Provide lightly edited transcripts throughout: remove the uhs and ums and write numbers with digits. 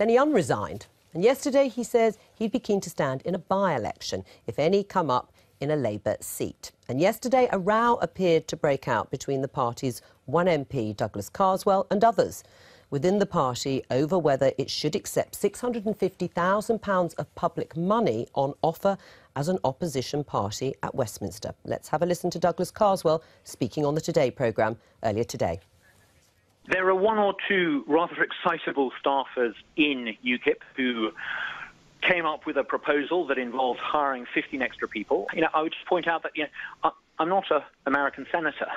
Then he unresigned. And yesterday he says he'd be keen to stand in a by-election, if any come up, in a Labour seat. And yesterday a row appeared to break out between the party's one MP, Douglas Carswell, and others within the party over whether it should accept £650,000 of public money on offer as an opposition party at Westminster. Let's have a listen to Douglas Carswell speaking on the Today programme earlier today. There are one or two rather excitable staffers in UKIP who came up with a proposal that involves hiring 15 extra people. I would just point out that, I'm not an American senator.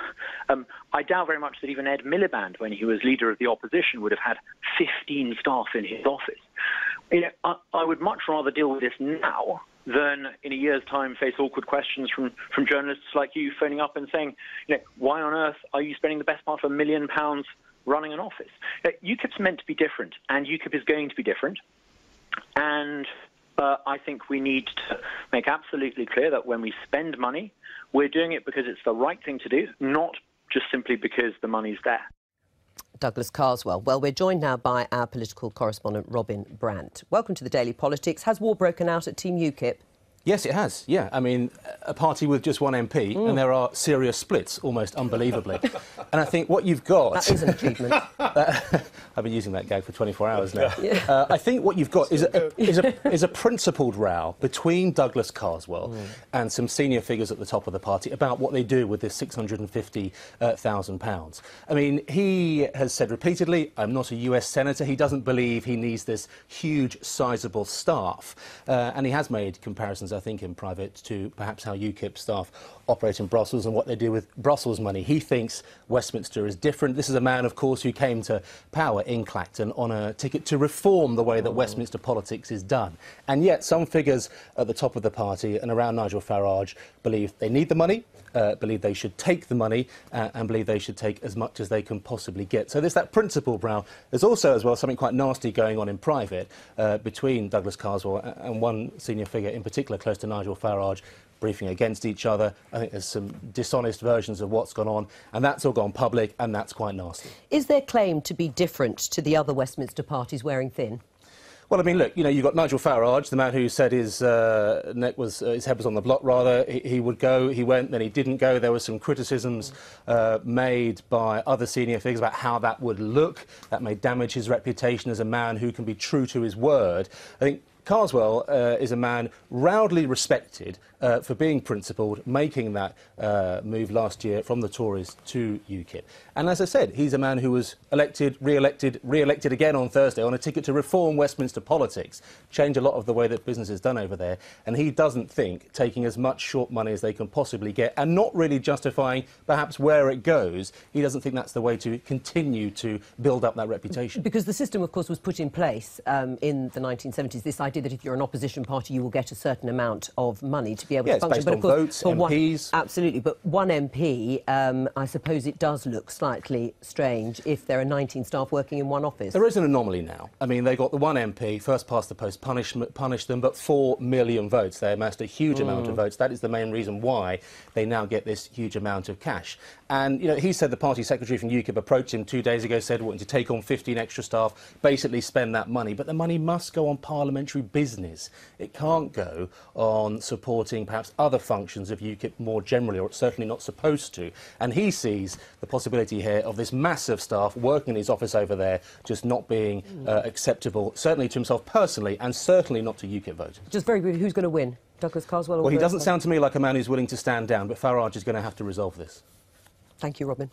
I doubt very much that even Ed Miliband, when he was leader of the opposition, would have had 15 staff in his office. I would much rather deal with this now than in a year's time face awkward questions from journalists like you phoning up and saying, why on earth are you spending the best part of £1 million running an office? UKIP's meant to be different, and UKIP is going to be different. And I think we need to make absolutely clear that when we spend money, we're doing it because it's the right thing to do, not just simply because the money's there. Douglas Carswell. Well, we're joined now by our political correspondent, Robin Brandt. Welcome to the Daily Politics. Has war broken out at Team UKIP? Yes, it has, yeah. I mean, a party with just one MP, and there are serious splits, almost unbelievably. And I think what you've got... That is an achievement. I've been using that gag for 24 hours now. Yeah. I think what you've got is a principled row between Douglas Carswell and some senior figures at the top of the party about what they do with this £650,000. I mean, he has said repeatedly, I'm not a US senator. He doesn't believe he needs this huge, sizable staff. And he has made comparisons, I think, in private to perhaps how UKIP staff operate in Brussels and what they do with Brussels money. He thinks Westminster is different. This is a man, of course, who came to power in Clacton on a ticket to reform the way that Westminster politics is done. And yet some figures at the top of the party and around Nigel Farage believe they need the money, believe they should take the money, and believe they should take as much as they can possibly get. So there's that principle row. There's also, as well, something quite nasty going on in private between Douglas Carswell and one senior figure in particular close to Nigel Farage, briefing against each other. I think there's some dishonest versions of what's gone on, and that's all gone public, and that's quite nasty. Is their claim to be different to the other Westminster parties wearing thin? Well, I mean, look, you've got Nigel Farage, the man who said his head was on the block, rather. He would go, he went, then he didn't go. There were some criticisms made by other senior figures about how that would look. That may damage his reputation as a man who can be true to his word. I think Carswell is a man roundly respected for being principled, making that move last year from the Tories to UKIP. And as I said, he's a man who was elected, re-elected again on Thursday on a ticket to reform Westminster politics, change a lot of the way that business is done over there. And he doesn't think taking as much short money as they can possibly get and not really justifying perhaps where it goes, he doesn't think that's the way to continue to build up that reputation. Because the system, of course, was put in place in the 1970s, this idea that if you're an opposition party, you will get a certain amount of money to be able to function. It's based on votes, MPs. Absolutely, but one MP, I suppose it does look slightly strange if there are 19 staff working in one office. There is an anomaly now. I mean, they got the one MP, first past the post, punished them, but 4 million votes. They amassed a huge amount of votes. That is the main reason why they now get this huge amount of cash. And, he said the party secretary from UKIP approached him 2 days ago, said wanting to take on 15 extra staff, basically spend that money. But the money must go on parliamentary business. It can't go on supporting perhaps other functions of UKIP more generally, or it's certainly not supposed to. And he sees the possibility here of this massive staff working in his office over there just not being acceptable, certainly to himself personally, and certainly not to UKIP voters. Just very briefly, who's going to win? Douglas Carswell or... Well, he doesn't sound to me like a man who's willing to stand down, but Farage is going to have to resolve this. Thank you, Robin.